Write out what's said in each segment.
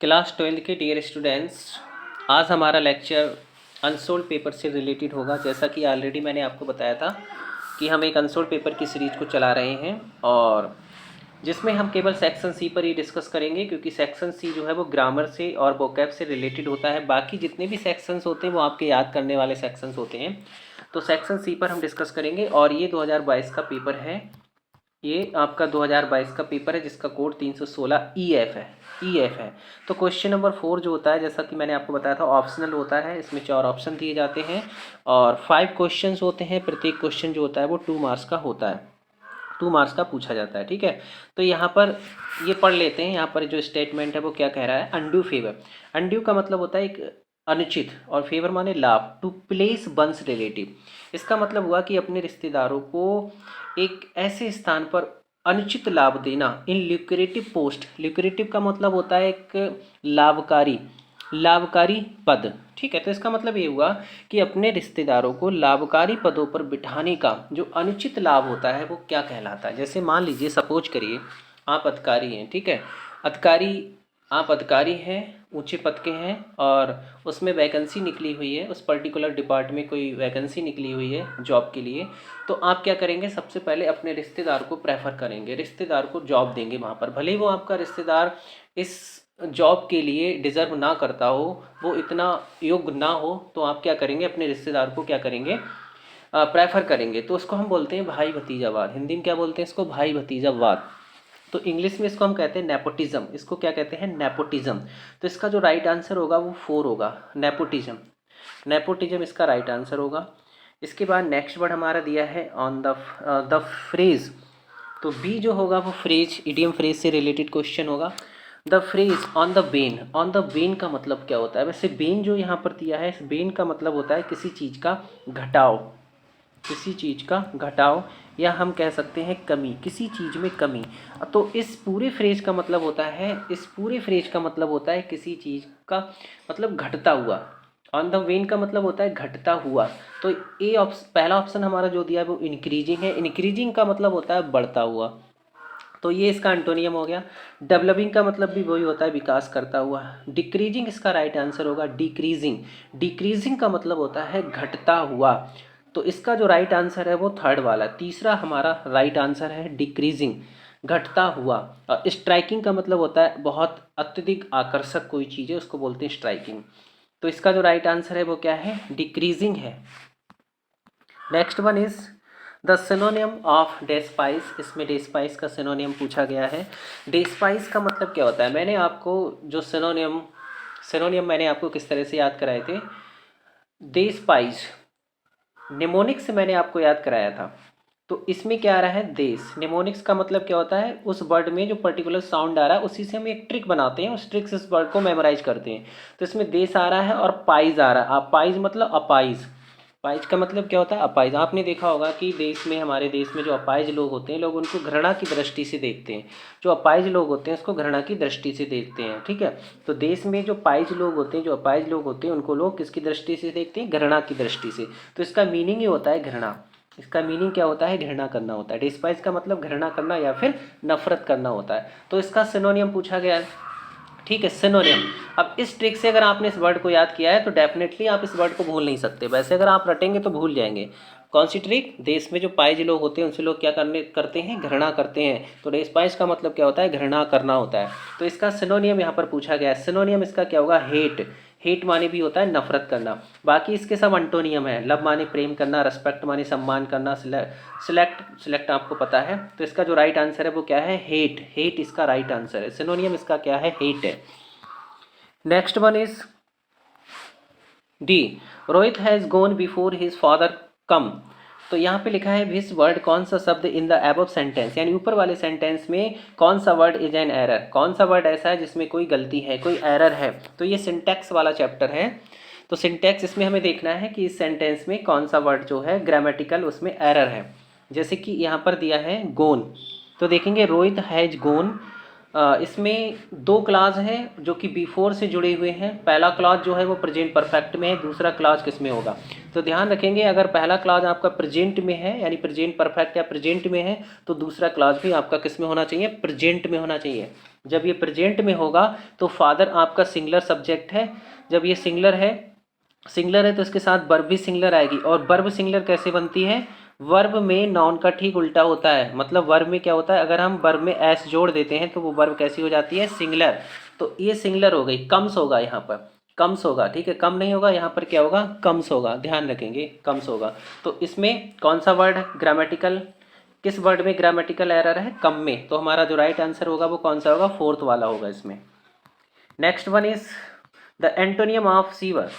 Class 12 के dear students, आज हमारा लेक्चर अनसोल्ड पेपर से रिलेटेड होगा। जैसा कि ऑलरेडी मैंने आपको बताया था कि हम एक अनसोल्ड पेपर की सीरीज को चला रहे हैं और जिसमें हम केवल सेक्शन सी पर ही डिस्कस करेंगे, क्योंकि सेक्शन सी जो है वो ग्रामर से और वोकैब से रिलेटेड होता है। बाकी जितने भी सेक्शंस होते हैं वो आपके याद करने वाले सेक्शंस होते हैं। तो सेक्शन सी पर हम डिस्कस करेंगे और ये 2022 का पेपर है। ये आपका 2022 का पेपर है जिसका कोड 316 EF है। EF है। तो क्वेश्चन नंबर 4 जो होता है, जैसा कि मैंने आपको बताया था, ऑप्शनल होता है। इसमें 4 ऑप्शन दिए जाते हैं और 5 क्वेश्चंस होते हैं। प्रत्येक क्वेश्चन जो होता है वो 2 मार्क्स का होता है, 2 मार्क्स का पूछा जाता है। ठीक है, तो यहाँ पर ये पढ़ लेते हैं। यहाँ पर जो स्टेटमेंट है वो क्या कह रहा है, अनड्यू फेवर। अनड्यू का मतलब होता है एक अनुचित, और फेवर माने लाभ। टू प्लेस वंस रिलेटिव, इसका मतलब हुआ कि अपने रिश्तेदारों को एक ऐसे स्थान पर अनुचित लाभ देना। इन ल्यूक्रेटिव पोस्ट, ल्यूक्रेटिव का मतलब होता है एक लाभकारी, लाभकारी पद। ठीक है, तो इसका मतलब ये हुआ कि अपने रिश्तेदारों को लाभकारी पदों पर बिठाने का जो अनुचित लाभ होता है वो क्या कहलाता है। जैसे मान लीजिए, सपोज करिए आप अधिकारी हैं। ठीक है, अधिकारी, आप अधिकारी हैं, ऊंचे पद के हैं और उसमें वैकेंसी निकली हुई है, उस पर्टिकुलर डिपार्टमेंट में कोई वैकेंसी निकली हुई है जॉब के लिए। तो आप क्या करेंगे, सबसे पहले अपने रिश्तेदार को प्रेफर करेंगे, रिश्तेदार को जॉब देंगे वहाँ पर। भले ही वो आपका रिश्तेदार इस जॉब के लिए डिज़र्व ना करता हो, वो इतना योग्य ना हो, तो आप क्या करेंगे, अपने रिश्तेदार को क्या करेंगे, प्रेफर करेंगे। तो उसको हम बोलते हैं भाई भतीजावाद। हिंदी में क्या बोलते हैं इसको, भाई भतीजावाद। तो इंग्लिश में इसको हम कहते हैं नेपोटिज्म। इसको क्या कहते हैं, नेपोटिज्म। तो इसका जो राइट आंसर होगा वो 4 होगा, नेपोटिज्म। नेपोटिज्म इसका राइट आंसर होगा। इसके बाद नेक्स्ट वर्ड हमारा दिया है ऑन द फ्रेज। तो बी जो होगा वो फ्रेज, इडियम फ्रेज से रिलेटेड क्वेश्चन होगा। The phrase on the Ben. On the Ben का मतलब क्या होता है, वैसे बेन जो यहाँ पर दिया है, इस बेन का मतलब होता है किसी चीज़ का घटाव, किसी चीज़ का घटाव, या हम कह सकते हैं कमी, किसी चीज़ में कमी। तो इस पूरे फ्रेज का मतलब होता है, इस पूरे फ्रेज का मतलब होता है किसी चीज़ का मतलब घटता हुआ। ऑन द वेन का मतलब होता है घटता हुआ। तो ए ऑप्शन, पहला ऑप्शन हमारा जो दिया है वो इंक्रीजिंग है। इंक्रीजिंग का मतलब होता है बढ़ता हुआ, तो ये इसका एंटोनियम हो गया। डेवलपिंग का मतलब भी वही होता है, विकास करता हुआ। डिक्रीजिंग इसका राइट आंसर होगा, डिक्रीजिंग। डिक्रीजिंग का मतलब होता है घटता हुआ। तो इसका जो राइट आंसर है वो थर्ड वाला, तीसरा हमारा राइट आंसर है डिक्रीजिंग, घटता हुआ। और स्ट्राइकिंग का मतलब होता है बहुत अत्यधिक आकर्षक कोई चीज़ है, उसको बोलते हैं स्ट्राइकिंग। तो इसका जो राइट आंसर है वो क्या है, डिक्रीजिंग है। Next one is the synonym of despise. इसमें डेस्पाइस का सिनोनियम पूछा गया है। डेस्पाइस का मतलब क्या होता है, मैंने आपको जो सिनोनियम मैंने आपको किस तरह से याद कराए थे, डेस्पाइस निमोनिक्स से मैंने आपको याद कराया था। तो इसमें क्या आ रहा है, देश। निमोनिक्स का मतलब क्या होता है, उस वर्ड में जो पर्टिकुलर साउंड आ रहा है उसी से हम एक ट्रिक बनाते हैं, उस ट्रिक से उस वर्ड को मेमोराइज करते हैं। तो इसमें देश आ रहा है और पाइज आ रहा है। अपाइज मतलब अपाइज, अपाइज का मतलब क्या होता है, अपाइज। आपने देखा होगा कि देश में, हमारे देश में जो अपाइज लोग होते हैं, लोग उनको घृणा की दृष्टि से देखते हैं। जो अपाइज लोग होते हैं उसको घृणा की दृष्टि से देखते हैं। ठीक है, तो देश में जो पाइज लोग होते हैं, जो अपाइज लोग होते हैं, उनको लोग किसकी दृष्टि से देखते हैं, घृणा की दृष्टि से। तो इसका मीनिंग ही होता है घृणा। इसका मीनिंग क्या होता है, घृणा करना होता है। डिस्पाइज का मतलब घृणा करना या फिर नफरत करना होता है। तो इसका सिनोनियम पूछा गया है। ठीक है, सिनोनियम। अब इस ट्रिक से अगर आपने इस वर्ड को याद किया है तो डेफिनेटली आप इस वर्ड को भूल नहीं सकते। वैसे अगर आप रटेंगे तो भूल जाएंगे। कौन सी ट्रिक, देश में जो पाइज लोग होते हैं उनसे लोग क्या करते हैं, घृणा करते हैं। तो डेस्पाइज का मतलब क्या होता है, घृणा करना होता है। तो इसका सिनोनियम यहाँ पर पूछा गया है। सिनोनियम इसका क्या होगा, हेट। हेट माने भी होता है नफरत करना। बाकी इसके सब अंटोनियम है। लव माने प्रेम करना, रेस्पेक्ट माने सम्मान करना, सिलेक्ट आपको पता है। तो इसका जो राइट आंसर है वो क्या है, हेट। हेट इसका राइट आंसर है। सिनोनियम इसका क्या है, हेट है। Next one is D. Rohit has gone before his father कम। तो यहाँ पे लिखा है विच वर्ड, कौन सा शब्द इन द अबव सेंटेंस, यानी ऊपर वाले सेंटेंस में कौन सा वर्ड इज एन एरर। कौन सा वर्ड ऐसा है जिसमें कोई गलती है, कोई एरर है। तो ये सिंटैक्स वाला चैप्टर है। तो सिंटैक्स इसमें हमें देखना है कि इस सेंटेंस में कौन सा वर्ड जो है ग्रामेटिकल उसमें एरर है। जैसे कि यहाँ पर दिया है गोन, तो देखेंगे रोहित हैज गोन इसमें दो क्लास हैं जो कि बिफोर से जुड़े हुए हैं। पहला क्लास जो है वो प्रेजेंट परफेक्ट में है, दूसरा क्लास किस में होगा। तो ध्यान रखेंगे, अगर पहला क्लास आपका प्रेजेंट में है यानी प्रेजेंट परफेक्ट या प्रेजेंट में है, तो दूसरा क्लास भी आपका किस में होना चाहिए, प्रेजेंट में होना चाहिए। जब ये प्रेजेंट में होगा तो फादर आपका सिंगुलर सब्जेक्ट है। जब ये सिंगुलर है तो इसके साथ वर्ब भी सिंगुलर आएगी। और वर्ब सिंगुलर कैसे बनती है, वर्ब में नाउन का ठीक उल्टा होता है। मतलब वर्ब में क्या होता है, अगर हम वर्ब में एस जोड़ देते हैं तो वो वर्ब कैसी हो जाती है, सिंगुलर। तो ये सिंगुलर हो गई, कम्स होगा यहाँ पर, कम्स होगा, ठीक है, कम नहीं होगा, यहाँ पर क्या होगा, कम्स होगा, ध्यान रखेंगे, कम्स होगा। तो इसमें कौन सा वर्ड ग्रामेटिकल, किस वर्ड में ग्रामेटिकल एरर है, कम में। तो हमारा जो राइट आंसर होगा वो कौन सा होगा, फोर्थ वाला होगा इसमें। Next one is the antonym of sewer.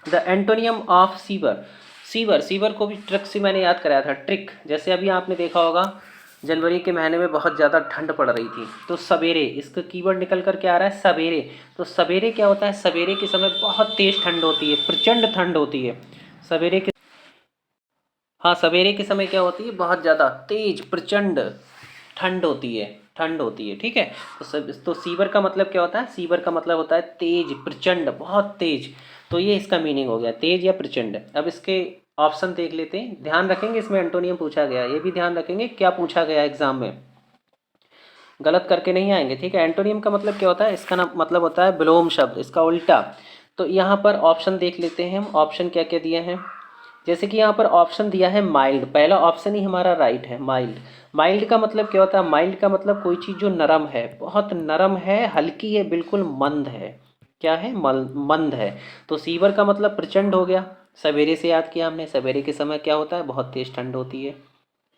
The antonym of sewer, sewer को भी ट्रिक से मैंने याद कराया था। ट्रिक जैसे अभी आपने देखा होगा जनवरी के महीने में बहुत ज़्यादा ठंड पड़ रही थी, तो सवेरे, इसका कीवर्ड निकल कर के आ रहा है सवेरे। तो सवेरे क्या होता है, सवेरे के समय बहुत तेज़ ठंड होती है, प्रचंड ठंड होती है सवेरे के। हाँ, सवेरे के समय क्या होती है, बहुत ज़्यादा तेज प्रचंड ठंड होती है, ठंड होती है, ठीक है। तो सीवर का मतलब क्या होता है, सीवर का मतलब होता है तेज, प्रचंड, बहुत तेज। तो ये इसका मीनिंग हो गया, तेज या प्रचंड। अब इसके ऑप्शन देख लेते हैं, ध्यान रखेंगे इसमें एंटोनियम पूछा गया, ये भी ध्यान रखेंगे क्या पूछा गया एग्जाम में, गलत करके नहीं आएंगे, ठीक है। एंटोनियम का मतलब क्या होता है, इसका नाम मतलब होता है विलोम शब्द, इसका उल्टा। तो यहाँ पर ऑप्शन देख लेते हैं हम, ऑप्शन क्या क्या दिए हैं। जैसे कि यहाँ पर ऑप्शन दिया है माइल्ड, पहला ऑप्शन ही हमारा राइट है, माइल्ड। माइल्ड का मतलब क्या होता है, माइल्ड का मतलब कोई चीज़ जो नरम है, बहुत नरम है, हल्की है, बिल्कुल मंद है। क्या है, मंद है। तो सीवर का मतलब प्रचंड हो गया, सवेरे से याद किया हमने, सवेरे के समय क्या होता है, बहुत तेज़ ठंड होती है,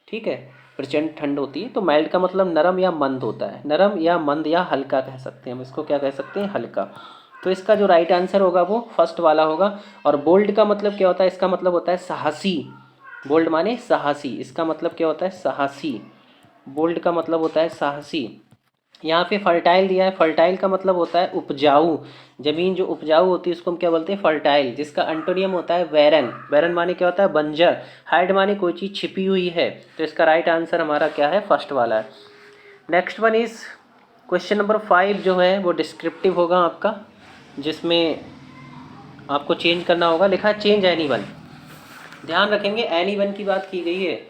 ठीक है, प्रचंड ठंड होती है। तो माइल्ड का मतलब नरम या मंद होता है, नरम या मंद या हल्का कह सकते हैं हम इसको, क्या कह सकते हैं, हल्का। तो इसका जो राइट आंसर होगा वो फर्स्ट वाला होगा। और बोल्ड का मतलब क्या होता है, इसका मतलब होता है साहसी, बोल्ड माने साहसी, इसका मतलब क्या होता है, साहसी। बोल्ड का मतलब होता है साहसी। यहाँ पे फर्टाइल दिया है, फर्टाइल का मतलब होता है उपजाऊ, जमीन जो उपजाऊ होती है उसको हम क्या बोलते हैं, फर्टाइल। जिसका एंटोनियम होता है बैरन, बैरन माने क्या होता है, बंजर। हाइड माने कोई चीज़ छिपी हुई है। तो इसका राइट आंसर हमारा क्या है, फर्स्ट वाला है। Next one is question number 5 जो है वो डिस्क्रिप्टिव होगा आपका, जिसमें आपको चेंज करना होगा, लिखा है चेंज एनी वन। ध्यान रखेंगे एनी वन की बात की गई है,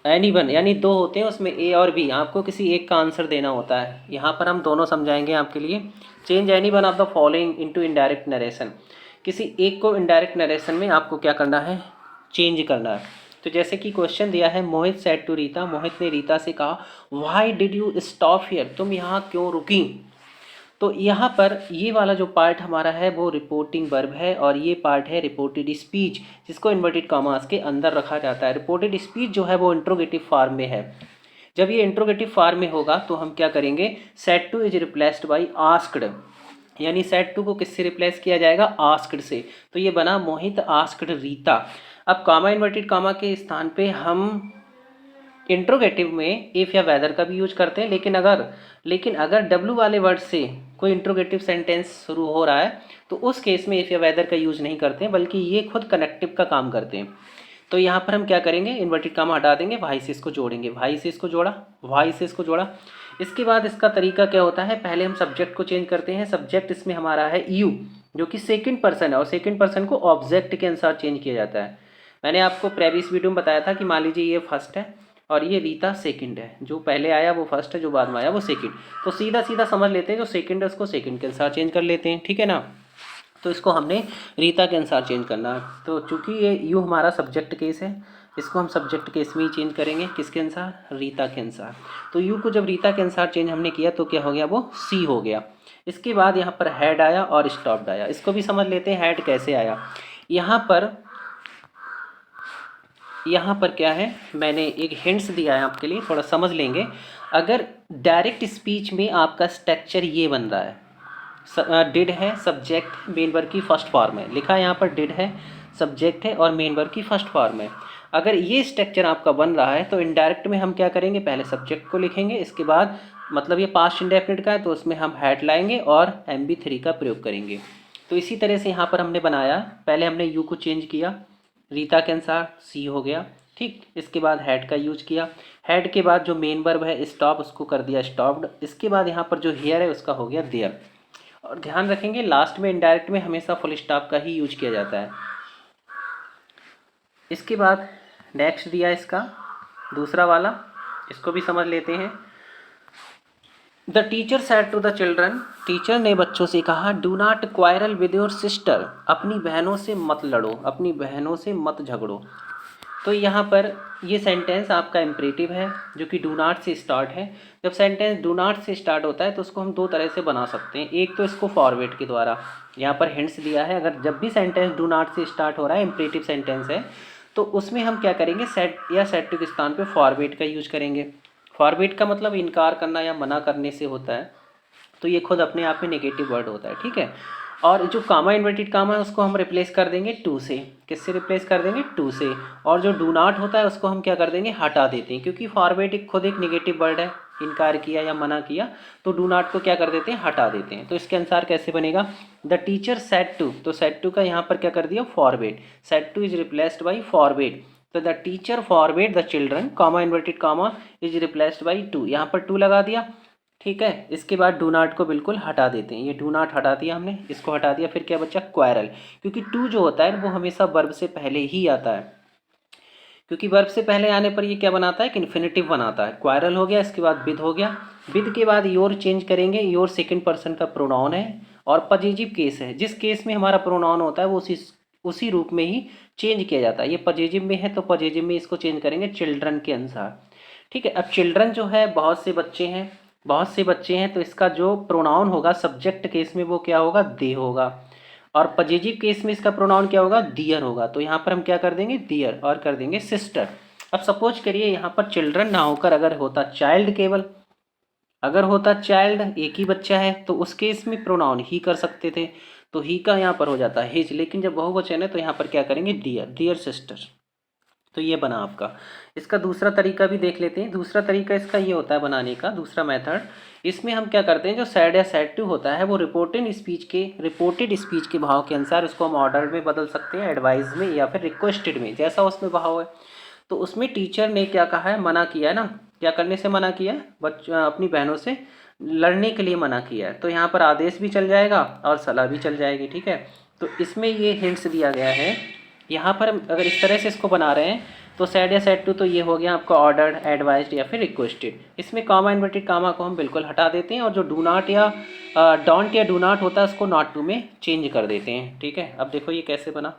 एनी वन यानी दो होते हैं उसमें ए और बी, आपको किसी एक का आंसर देना होता है। यहाँ पर हम दोनों समझाएंगे आपके लिए। Change any one of the following into indirect narration, किसी एक को इनडायरेक्ट नरेशन में आपको क्या करना है, चेंज करना है। तो जैसे कि क्वेश्चन दिया है, मोहित सेड टू रीता, मोहित ने रीता से कहा, why did you stop here, तुम यहाँ क्यों रुकी। तो यहाँ पर ये वाला जो पार्ट हमारा है वो रिपोर्टिंग वर्ब है, और ये पार्ट है रिपोर्टेड स्पीच, जिसको इन्वर्टेड कॉमास के अंदर रखा जाता है। रिपोर्टेड स्पीच जो है वो इंट्रोगेटिव फॉर्म में है। जब ये इंट्रोगेटिव फॉर्म में होगा तो हम क्या करेंगे, said to is replaced by asked, यानी सेड टू को किससे रिप्लेस किया जाएगा, आस्क्ड से। तो ये बना मोहित आस्क्ड रीता। अब कॉमा इन्वर्टेड कॉमा के स्थान पे हम इंट्रोगेटिव में इफ़ या वेदर का भी यूज करते हैं, लेकिन अगर डब्ल्यू वाले वर्ड से कोई इंट्रोगेटिव सेंटेंस शुरू हो रहा है तो उस केस में इफ़ या वेदर का यूज नहीं करते हैं, बल्कि ये खुद कनेक्टिव का काम करते हैं। तो यहाँ पर हम क्या करेंगे, इन्वर्टेड कॉमा हटा देंगे, भाई से इसको जोड़ेंगे, भाई से इसको जोड़ा, भाई से इसको जोड़ा। इसके बाद इसका तरीका क्या होता है, पहले हम सब्जेक्ट को चेंज करते हैं। सब्जेक्ट इसमें हमारा है यू, जो कि सेकंड पर्सन है, और सेकंड पर्सन को ऑब्जेक्ट के अनुसार चेंज किया जाता है। मैंने आपको प्रीवियस वीडियो में बताया था कि मान लीजिए ये फर्स्ट है और ये रीता सेकंड है, जो पहले आया वो फर्स्ट है, जो बाद में आया वो सेकंड। तो सीधा सीधा समझ लेते हैं, जो सेकंड है उसको सेकंड के अनुसार चेंज कर लेते हैं, ठीक है ना। तो इसको हमने रीता के अनुसार चेंज करना है। तो चूंकि ये यू हमारा सब्जेक्ट केस है, इसको हम सब्जेक्ट केस में ही चेंज करेंगे, किसके अनुसार, रीता के अनुसार। तो यू को जब रीता के अनुसार चेंज हमने किया तो क्या हो गया, वो सी हो गया। इसके बाद यहाँ पर हैड आया और स्टॉप्ड आया, इसको भी समझ लेते हैं हैड कैसे आया। यहाँ पर क्या है, मैंने एक हिंट्स दिया है आपके लिए, थोड़ा समझ लेंगे। अगर डायरेक्ट स्पीच में आपका स्ट्रक्चर ये बन रहा है, डिड है, सब्जेक्ट, मेन वर्ब की फर्स्ट फॉर्म है, लिखा है यहाँ पर डिड है, सब्जेक्ट है और मेन वर्ब की फर्स्ट फॉर्म है। अगर ये स्ट्रक्चर आपका बन रहा है तो इनडायरेक्ट में हम क्या करेंगे, पहले सब्जेक्ट को लिखेंगे, इसके बाद मतलब ये पास्ट इंडेफिनिट का है तो उसमें हम हैड लाएंगे और MB3 का प्रयोग करेंगे। तो इसी तरह से यहाँ पर हमने बनाया, पहले हमने यू को चेंज किया रीता के अनुसार, सी हो गया, ठीक, इसके बाद हैड का यूज किया, हैड के बाद जो मेन वर्ब है स्टॉप उसको कर दिया स्टॉप्ड, इसके बाद यहाँ पर जो हेयर है उसका हो गया देयर। और ध्यान रखेंगे लास्ट में इनडायरेक्ट में हमेशा फुल स्टॉप का ही यूज किया जाता है। इसके बाद नेक्स्ट दिया इसका दूसरा वाला, इसको भी समझ लेते हैं। The teacher said to the children, teacher ने बच्चों से कहा do not quarrel with your sister, अपनी बहनों से मत लड़ो, अपनी बहनों से मत झगड़ो। तो यहाँ पर ये सेंटेंस आपका इम्परेटिव है जो कि डू नॉट से स्टार्ट है। जब सेंटेंस डू नॉट से स्टार्ट होता है तो उसको हम दो तरह से बना सकते हैं। एक तो इसको फॉरवर्ड के द्वारा, यहाँ पर हिंट्स दिया है, अगर जब भी सेंटेंस डू नॉट से स्टार्ट हो रहा है इम्परेटिव सेंटेंस है तो उसमें हम क्या करेंगे, सेड या सेड टू के स्थान पे फॉरवर्ड का यूज करेंगे। फॉरवर्ड का मतलब इनकार करना या मना करने से होता है, तो ये खुद अपने आप में नेगेटिव वर्ड होता है, ठीक है। और जो कामा इन्वर्टेड कामा है उसको हम रिप्लेस कर देंगे टू से। किससे रिप्लेस कर देंगे, टू से। और जो डू नॉट होता है उसको हम क्या कर देंगे, हटा देते हैं, क्योंकि फॉरवर्ड खुद एक नेगेटिव वर्ड है, इनकार किया या मना किया, तो डू नॉट को क्या कर देते हैं, हटा देते हैं। तो इसके अनुसार कैसे बनेगा, द टीचर सेड टू, तो सेड टू का यहाँ पर क्या कर दिया, forward, said to is replaced by forward, तो the teacher forward the children comma inverted comma is replaced by to, यहाँ पर टू लगा दिया, ठीक है। इसके बाद डू नॉट को बिल्कुल हटा देते हैं, ये डू नॉट हटा दिया हमने, इसको हटा दिया। फिर क्या बचा, क्वारल, क्योंकि टू जो होता है वो हमेशा वर्ब से पहले ही आता है, क्योंकि वर्ब से पहले आने पर ये क्या बनाता है कि इन्फिनिटिव बनाता है। क्वारल हो गया, इसके बाद विद हो गया, विद के बाद योर चेंज करेंगे, योर सेकंड पर्सन का प्रोनाउन है और पजेजिव केस है, जिस केस में हमारा प्रोनाउन होता है वो उसी रूप में ही चेंज किया जाता है। ये पजेजिव में है तो पजेजिव में इसको चेंज करेंगे चिल्ड्रन के अनुसार, ठीक है। अब चिल्ड्रन जो है बहुत से बच्चे हैं, बहुत से बच्चे हैं, तो इसका जो प्रोनाउन होगा सब्जेक्ट केस में वो क्या होगा, दे होगा, और पजेजिव केस में इसका प्रोनाउन क्या होगा, दियर होगा। तो यहाँ पर हम क्या कर देंगे, दियर, और कर देंगे सिस्टर। अब सपोज करिए यहाँ पर चिल्ड्रन ना होकर अगर होता चाइल्ड केवल, अगर होता चाइल्ड एक ही बच्चा है तो उस केस में प्रोनाउन ही कर सकते थे, तो ही का यहाँ पर हो जाता है हिज, लेकिन जब बहुवचन है तो यहाँ पर क्या करेंगे, डियर, डियर सिस्टर। तो ये बना आपका। इसका दूसरा तरीका भी देख लेते हैं। दूसरा तरीका इसका ये होता है बनाने का, दूसरा मेथड, इसमें हम क्या करते हैं, जो सैड या सैड टू होता है वो रिपोर्टेड स्पीच के भाव के अनुसार उसको हम ऑर्डर में बदल सकते हैं, एडवाइस में या फिर रिक्वेस्टेड में, जैसा उसमें भाव है। तो उसमें टीचर ने क्या कहा है, मना किया है ना, क्या करने से मना किया है, अपनी बहनों से लड़ने के लिए मना किया है, तो यहाँ पर आदेश भी चल जाएगा और सलाह भी चल जाएगी, ठीक है। तो इसमें ये हिंट्स दिया गया है। यहाँ पर अगर इस तरह से इसको बना रहे हैं तो सैड या सैड टू तो ये हो गया आपका ऑर्डर्ड, एडवाइज्ड या फिर रिक्वेस्टेड। इसमें कामा इन्वर्टेड कामा को हम बिल्कुल हटा देते हैं और जो डू नॉट या डोंट या डू नॉट होता है उसको नॉट टू में चेंज कर देते हैं, ठीक है। अब देखो ये कैसे बना,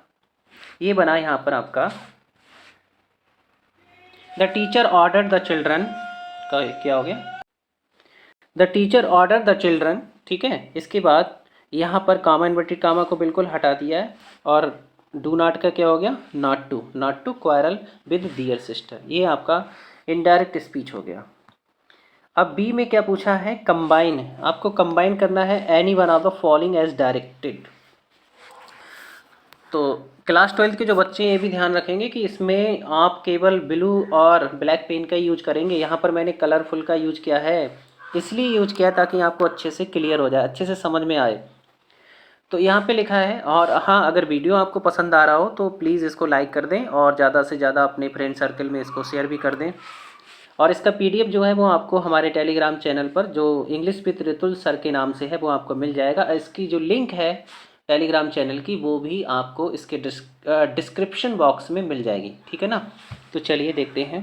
ये बना यहाँ पर आपका the teacher order the children का क्या हो गया, the teacher order the children, ठीक है। इसके बाद यहाँ पर कामा इन्वर्टेड कामा को बिल्कुल हटा दिया है और डू नॉट का क्या हो गया, not to quarrel with dear sister, ये आपका इनडायरेक्ट स्पीच हो गया। अब बी में क्या पूछा है, कंबाइन, आपको कंबाइन करना है any one of the following as directed. तो क्लास 12 के जो बच्चे ये भी ध्यान रखेंगे कि इसमें आप केवल ब्लू और ब्लैक पेन का यूज करेंगे। यहाँ पर मैंने कलरफुल का यूज किया है, इसलिए यूज किया ताकि आपको अच्छे से क्लियर हो जाए, अच्छे से समझ में आए। तो यहाँ पे लिखा है, और हाँ अगर वीडियो आपको पसंद आ रहा हो तो प्लीज़ इसको लाइक कर दें और ज़्यादा से ज़्यादा अपने फ्रेंड सर्कल में इसको शेयर भी कर दें। और इसका PDF जो है वो आपको हमारे टेलीग्राम चैनल पर जो इंग्लिश विद रितुल सर के नाम से है वो आपको मिल जाएगा। इसकी जो लिंक है टेलीग्राम चैनल की वो भी आपको इसके डिस्क्रिप्शन बॉक्स में मिल जाएगी, ठीक है ना। तो चलिए देखते हैं,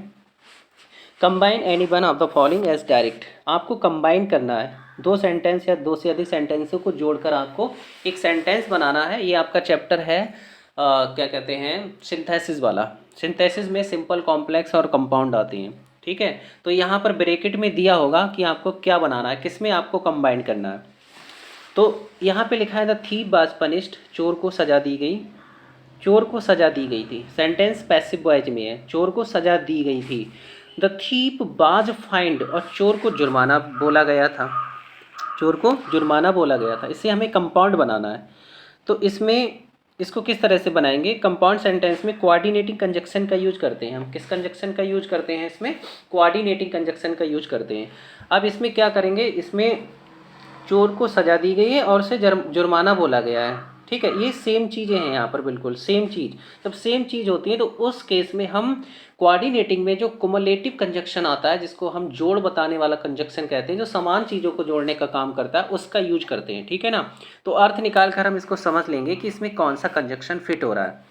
combine any one of the following as direct. आपको कंबाइन करना है, दो सेंटेंस या दो से अधिक सेंटेंसों को जोड़कर आपको एक सेंटेंस बनाना है। ये आपका चैप्टर है क्या कहते हैं, सिंथेसिस वाला। सिंथेसिस में सिंपल, कॉम्प्लेक्स और कंपाउंड आते हैं, ठीक है। तो यहाँ पर ब्रैकेट में दिया होगा कि आपको क्या बनाना है, किस में आपको कंबाइन करना है। तो यहाँ पे लिखा है द थीफ वाज पनिश्ड, चोर को सजा दी गई, चोर को सजा दी गई थी। सेंटेंस पैसिव वॉइस में है, चोर को सजा दी गई थी। द थीप बाज फाइंड, और चोर को जुर्माना बोला गया था, चोर को जुर्माना बोला गया था। इसे हमें कंपाउंड बनाना है। तो इसमें इसको किस तरह से बनाएंगे, कंपाउंड सेंटेंस में कोऑर्डिनेटिंग कंजक्शन का यूज करते हैं हम। किस कंजक्शन का यूज करते हैं इसमें, कोऑर्डिनेटिंग कंजक्शन का यूज करते हैं। अब इसमें क्या करेंगे, इसमें चोर को सजा दी गई है और उसे जुर्माना बोला गया है, ठीक है, ये सेम चीज़ें हैं यहाँ पर, बिल्कुल सेम चीज़। जब सेम चीज़ होती है तो उस केस में हम कोऑर्डिनेटिंग में जो कुमुलेटिव कंजक्शन आता है, जिसको हम जोड़ बताने वाला कंजक्शन कहते हैं, जो समान चीज़ों को जोड़ने का काम करता है, उसका यूज करते हैं। ठीक है ना। तो अर्थ निकाल कर हम इसको समझ लेंगे कि इसमें कौन सा कंजक्शन फिट हो रहा है।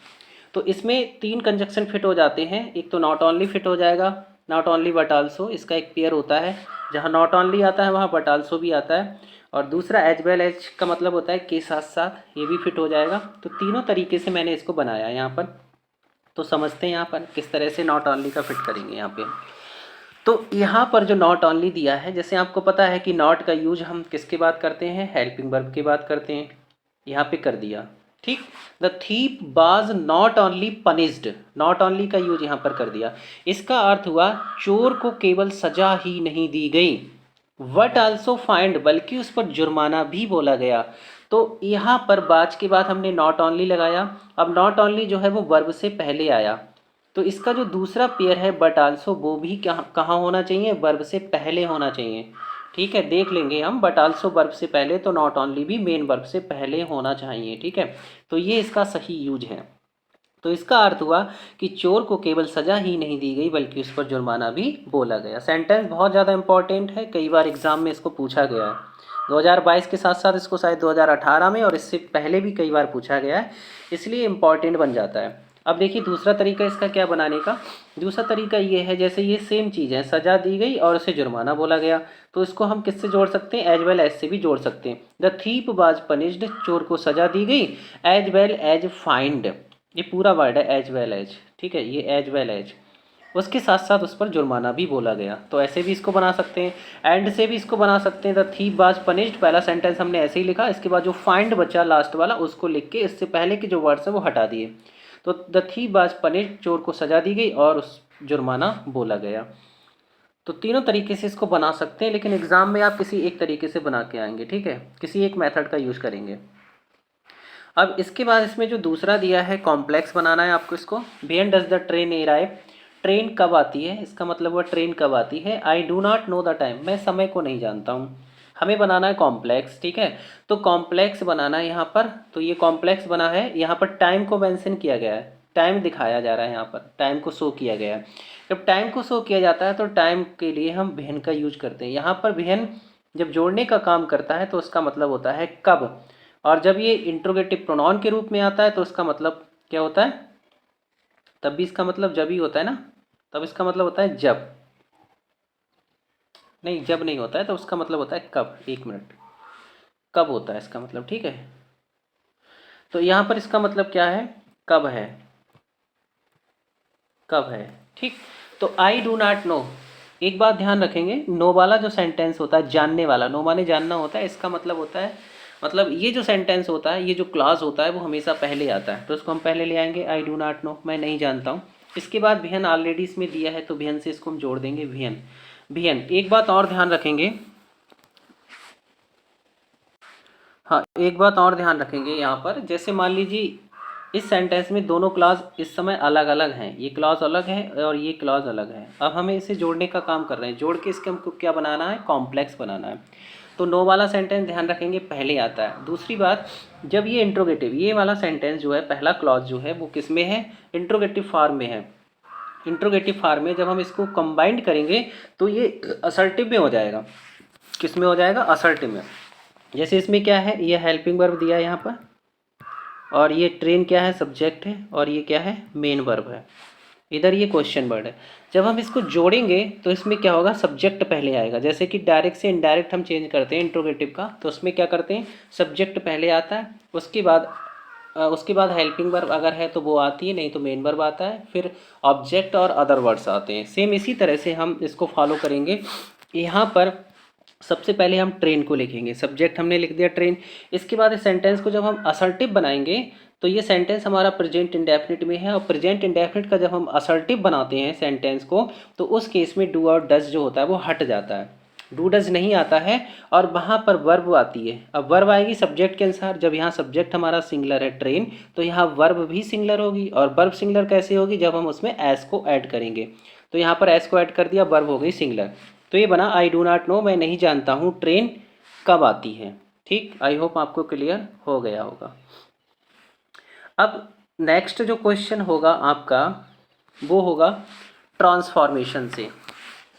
तो इसमें 3 कंजक्शन फिट हो जाते हैं। एक तो नॉट ओनली फिट हो जाएगा, नॉट ओनली बट आल्सो, इसका एक पेयर होता है। जहाँ नॉट ओनली आता है वहाँ बट आल्सो भी आता है। और दूसरा एज वेल एज का मतलब होता है के साथ साथ, ये भी फिट हो जाएगा। तो तीनों तरीके से मैंने इसको बनाया है यहाँ पर। तो समझते हैं यहाँ पर किस तरह से नॉट ओनली का फिट करेंगे यहाँ पे। तो यहाँ पर जो नॉट ओनली दिया है, जैसे आपको पता है कि नॉट का यूज हम किसके बाद करते हैं, हेल्पिंग वर्ब के बाद करते हैं। यहाँ पे कर दिया, ठीक। The thief was not only punished, not only का यूज यहाँ पर कर दिया। इसका अर्थ हुआ चोर को केवल सजा ही नहीं दी गई, वट आल्सो फाइंड, बल्कि उस पर जुर्माना भी बोला गया। तो यहाँ पर बाज के बाद हमने नॉट ओनली लगाया। अब नॉट ओनली जो है वो वर्ब से पहले आया, तो इसका जो दूसरा पेयर है बट आल्सो, वो भी कहाँ होना चाहिए, वर्ब से पहले होना चाहिए। ठीक है, देख लेंगे हम, बट आल्सो वर्ब से पहले, तो नॉट ओनली भी मेन वर्ब से पहले होना चाहिए। ठीक है, तो ये इसका सही यूज है। तो इसका अर्थ हुआ कि चोर को केवल सजा ही नहीं दी गई बल्कि उस पर जुर्माना भी बोला गया। सेंटेंस बहुत ज़्यादा इंपॉर्टेंट है, कई बार एग्जाम में इसको पूछा गया है। 2022 के साथ साथ इसको शायद 2018 में और इससे पहले भी कई बार पूछा गया है, इसलिए इम्पॉर्टेंट बन जाता है। अब देखिए दूसरा तरीका इसका क्या बनाने का। दूसरा तरीका ये है, जैसे ये सेम चीज़ है, सजा दी गई और उसे जुर्माना बोला गया, तो इसको हम किससे जोड़ सकते हैं, एज वेल एज से भी जोड़ सकते हैं। द थीप वाज पनिश्ड, चोर को सजा दी गई, एज वेल एज फाइंड, ये पूरा वर्ड है एज वेल एज। ठीक है, ये एज वेल एज, उसके साथ साथ उस पर जुर्माना भी बोला गया। तो ऐसे भी इसको बना सकते हैं, एंड से भी इसको बना सकते हैं। द थीप वाज पनिश्ड, पहला सेंटेंस हमने ऐसे ही लिखा, इसके बाद जो फाइंड बचा लास्ट वाला उसको लिख के इससे पहले के जो वर्ड्स है वो हटा दिए। तो द थीप वाज पनिश्ड, चोर को सजा दी गई और उस जुर्माना बोला गया। तो तीनों तरीके से इसको बना सकते हैं, लेकिन एग्जाम में आप किसी एक तरीके से बना के आएंगे। ठीक है, किसी एक मेथड का यूज करेंगे। अब इसके बाद इसमें जो दूसरा दिया है, कॉम्प्लेक्स बनाना है आपको इसको। When does the train arrive, train कब आती है, इसका मतलब वह ट्रेन कब आती है। I do not know the time, मैं समय को नहीं जानता हूँ। हमें बनाना है कॉम्प्लेक्स। ठीक है, तो कॉम्प्लेक्स बनाना है यहाँ पर। तो ये कॉम्प्लेक्स बना है, यहाँ पर टाइम को मेंशन किया गया है, टाइम दिखाया जा रहा है, यहाँ पर टाइम को शो किया गया है। जब टाइम को शो किया जाता है तो टाइम के लिए हम व्हेन का यूज करते हैं। यहाँ पर व्हेन जब जोड़ने का काम करता है तो उसका मतलब होता है कब, और जब ये इंट्रोगेटिव प्रोनाउन के रूप में आता है तो उसका मतलब क्या होता है, तब भी इसका मतलब जब ही होता है ना, तब इसका मतलब होता है जब, नहीं जब नहीं होता है, तो उसका मतलब होता है कब। एक मिनट, कब होता है इसका मतलब। ठीक है, तो यहाँ पर इसका मतलब क्या है, कब है, कब है। ठीक, तो आई डू नॉट नो, एक बात ध्यान रखेंगे, नो वाला जो सेंटेंस होता है, जानने वाला, नो माने जानना होता है, इसका मतलब होता है, मतलब ये जो सेंटेंस होता है, ये जो क्लॉज होता है वो हमेशा पहले आता है, तो उसको हम पहले ले आएंगे। आई डू नॉट नो, मैं नहीं जानता हूँ। इसके बाद भियन ऑलरेडी इसमें दिया है, तो भियन से इसको हम जोड़ देंगे, भियन। भियन, एक बात और ध्यान रखेंगे, हाँ एक बात और ध्यान रखेंगे यहाँ पर, जैसे मान लीजिए इस सेंटेंस में दोनों क्लॉज इस समय अलग अलग हैं, ये क्लॉज अलग है और ये क्लॉज अलग है। अब हमें इसे जोड़ने का काम कर रहे हैं, जोड़ के इसके हमको क्या बनाना है, कॉम्प्लेक्स बनाना है। तो नो वाला सेंटेंस ध्यान रखेंगे पहले आता है। दूसरी बात, जब ये इंट्रोगेटिव, ये वाला सेंटेंस जो है, पहला क्लॉज जो है वो किस में है, इंट्रोगेटिव फॉर्म में है। इंट्रोगेटिव फॉर्म में जब हम इसको कंबाइंड करेंगे तो ये असर्टिव में हो जाएगा। किस में हो जाएगा, असर्टिव में। जैसे इसमें क्या है, ये हेल्पिंग वर्ब दिया है यहाँ पर, और ये ट्रेन क्या है, सब्जेक्ट है, और ये क्या है, मेन वर्ब है। इधर ये क्वेश्चन वर्ड है। जब हम इसको जोड़ेंगे तो इसमें क्या होगा, सब्जेक्ट पहले आएगा। जैसे कि डायरेक्ट से इनडायरेक्ट हम चेंज करते हैं इंट्रोगेटिव का, तो उसमें क्या करते हैं, सब्जेक्ट पहले आता है, उसके बाद हेल्पिंग वर्ब अगर है तो वो आती है, नहीं तो मेन वर्ब आता है, फिर ऑब्जेक्ट और अदर वर्ड्स आते हैं। सेम इसी तरह से हम इसको फॉलो करेंगे। यहाँ पर सबसे पहले हम ट्रेन को लिखेंगे, सब्जेक्ट हमने लिख दिया ट्रेन। इसके बाद इस सेंटेंस को जब हम असर्टिव बनाएंगे तो ये सेंटेंस हमारा प्रेजेंट इंडेफिनिट में है, और प्रेजेंट इंडेफिनिट का जब हम असर्टिव बनाते हैं सेंटेंस को, तो उस केस में डू और डज जो होता है वो हट जाता है, डू डज नहीं आता है, और वहाँ पर वर्ब आती है। अब वर्ब आएगी सब्जेक्ट के अनुसार, जब यहाँ सब्जेक्ट हमारा सिंगुलर है ट्रेन, तो यहाँ वर्ब भी सिंगुलर होगी। और वर्ब सिंगुलर कैसे होगी, जब हम उसमें एस को ऐड करेंगे। तो यहाँ पर एस को ऐड कर दिया, वर्ब हो गई सिंगुलर। तो ये बना आई डू नॉट नो, मैं नहीं जानता हूँ ट्रेन कब आती है। ठीक, आई होप आपको क्लियर हो गया होगा। अब नेक्स्ट जो क्वेश्चन होगा आपका वो होगा ट्रांसफॉर्मेशन से।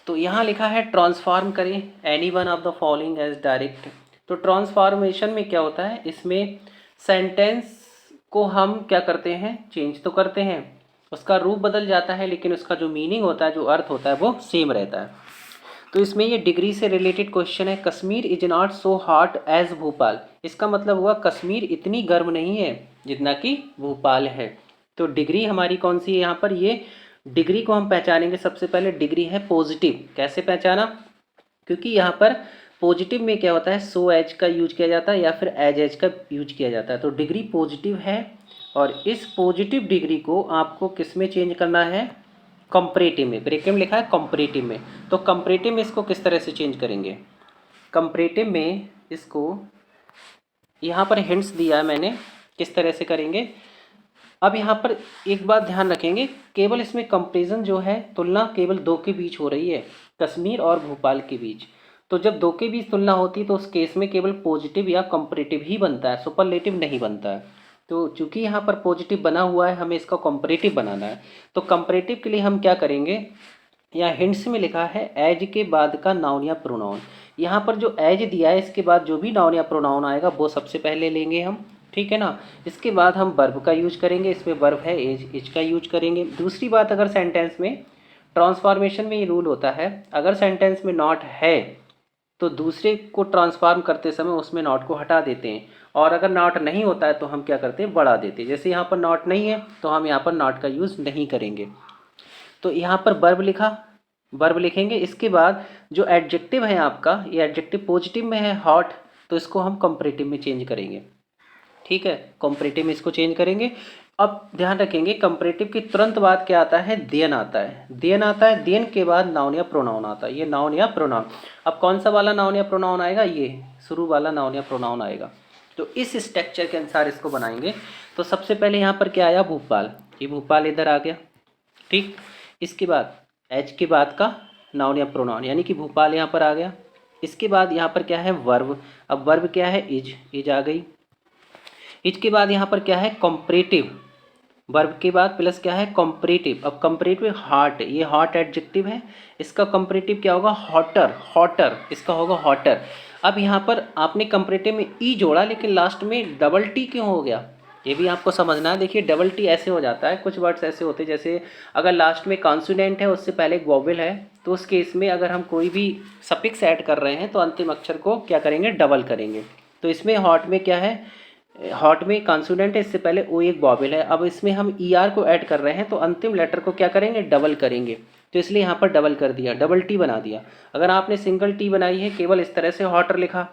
तो यहाँ लिखा है ट्रांसफॉर्म करें any one of the following as direct. तो ट्रांसफॉर्मेशन में क्या होता है, इसमें सेंटेंस को हम क्या करते हैं, चेंज तो करते हैं, उसका रूप बदल जाता है, लेकिन उसका जो मीनिंग होता है, जो अर्थ होता है, वो सेम रहता है। तो इसमें ये डिग्री से रिलेटेड क्वेश्चन है। Kashmir is not so hot as Bhopal. इसका मतलब हुआ कश्मीर इतनी गर्म नहीं है जितना कि भोपाल है। तो डिग्री हमारी कौन सी है यहाँ पर, ये डिग्री को हम पहचानेंगे। सबसे पहले डिग्री है पॉजिटिव। कैसे पहचाना, क्योंकि यहाँ पर पॉजिटिव में क्या होता है, सो एज का यूज किया जाता है या फिर एज का यूज किया जाता है। तो डिग्री पॉजिटिव है और इस पॉजिटिव डिग्री को आपको किस में चेंज करना है, कंपैरेटिव में। ब्रैकेट में लिखा है कंपैरेटिव में। तो कंपैरेटिव में इसको किस तरह से चेंज करेंगे, कंपैरेटिव में इसको यहाँ पर हिंट्स दिया है मैंने, किस तरह से करेंगे। अब यहाँ पर एक बात ध्यान रखेंगे, केवल इसमें कंपैरिजन जो है, तुलना केवल दो के बीच हो रही है, कश्मीर और भोपाल के बीच। तो जब दो के बीच तुलना होती है तो उस केस में केवल पॉजिटिव या कंपैरेटिव ही बनता है, सुपरलेटिव नहीं बनता है। तो चूंकि यहाँ पर पॉजिटिव बना हुआ है, हमें इसका कंपैरेटिव बनाना है। तो कंपैरेटिव के लिए हम क्या करेंगे, यहाँ हिंट्स में लिखा है एज के बाद का नाउन या प्रोनाउन। यहाँ पर जो एज दिया है इसके बाद जो भी नाउन या प्रोनाउन आएगा वो सबसे पहले लेंगे हम, ठीक है ना। इसके बाद हम वर्ब का यूज करेंगे, इसमें वर्ब है एज, इज का यूज करेंगे। दूसरी बात, अगर सेंटेंस में ट्रांसफॉर्मेशन में ये रूल होता है, अगर सेंटेंस में नॉट है तो दूसरे को ट्रांसफॉर्म करते समय उसमें नॉट को हटा देते हैं, और अगर नॉट नहीं होता है तो हम क्या करते हैं, बढ़ा देते हैं। जैसे यहाँ पर नॉट नहीं है तो हम यहाँ पर नॉट का यूज़ नहीं करेंगे। तो यहाँ पर वर्ब लिखा, वर्ब लिखेंगे। इसके बाद जो एडजेक्टिव है आपका, ये एडजेक्टिव पॉजिटिव में है हॉट, तो इसको हम कंपैरेटिव में चेंज करेंगे, ठीक है, कंपैरेटिव में इसको चेंज करेंगे। अब ध्यान रखेंगे कंपैरेटिव के तुरंत बाद क्या आता है, देन आता है, देन आता है, देन के बाद नाउन या प्रोनाउन आता है, ये नाउन या प्रोनाउन। अब कौन सा वाला नाउन या प्रोनाउन आएगा, ये शुरू वाला नाउन या प्रोनाउन आएगा। तो इस स्ट्रक्चर के अनुसार इसको बनाएंगे। तो सबसे पहले यहाँ पर क्या आया, भोपाल, ये भोपाल इधर आ गया, ठीक। इसके बाद एच के बाद का नाउन या प्रोनाउन, यानी कि भोपाल यहाँ पर आ गया। इसके बाद यहाँ पर क्या है, वर्ब। अब वर्ब क्या है, इज, इज आ गई। इज के बाद यहाँ पर क्या है, कंपैरेटिव, वर्ब के बाद प्लस क्या है, कंपैरेटिव। अब कंपैरेटिव हॉट, ये हॉट एडजेक्टिव है, इसका कंपैरेटिव क्या होगा, हॉटर, हॉटर, इसका होगा हॉटर। अब यहाँ पर आपने कंपैरेटिव में ई जोड़ा, लेकिन लास्ट में डबल टी क्यों हो गया, ये भी आपको समझना है। देखिए डबल टी ऐसे हो जाता है, कुछ वर्ड्स ऐसे होते हैं, जैसे अगर लास्ट में कॉन्सोनेंट है उससे पहले एक वोवेल है, तो उस केस में अगर हम कोई भी सफिक्स ऐड कर रहे हैं तो अंतिम अक्षर को क्या करेंगे, डबल करेंगे। तो इसमें हॉट में क्या है, हॉट में कॉन्सोनेंट है, इससे पहले ओ एक वोवेल है। अब इसमें हम ई आर को ऐड कर रहे हैं तो अंतिम लेटर को क्या करेंगे, डबल करेंगे। तो इसलिए यहाँ पर डबल कर दिया, डबल टी बना दिया। अगर आपने सिंगल टी बनाई है, केवल इस तरह से हॉटर लिखा,